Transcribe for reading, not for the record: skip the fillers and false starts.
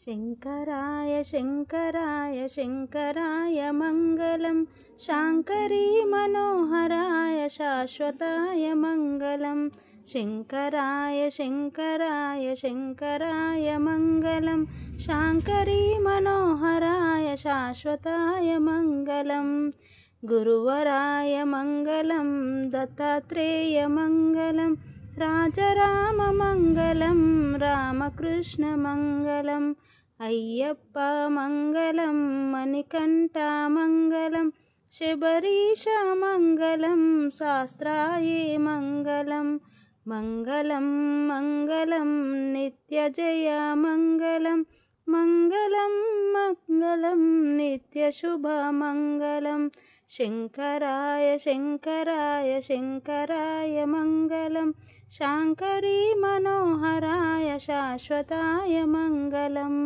शङ्कराय शङ्कराय शङ्कराय मङ्गलं शाङ्करी मनोहराय शाश्वताय मङ्गलं शङ्कराय शङ्कराय शङ्कराय मङ्गलं शाङ्करी मनोहराय शाश्वताय मङ्गलं गुरुवराय मङ्गलं दत्तात्रेय मङ्गलं राजराम मङ्गलं रामकृष्ण मङ्गलम् अय्यप्प मङ्गलं मणिकण्ठा मङ्गलं शबरीश मङ्गलं शास्त्राये मङ्गलं मङ्गलं मङ्गलं नित्यजय मङ्गलं मङ्गलं मङ्गलं नित्यशुभ मङ्गलं शङ्कराय शङ्कराय शङ्कराय मङ्गलं शाङ्करी मनोहराय शाश्वताय मङ्गलम्।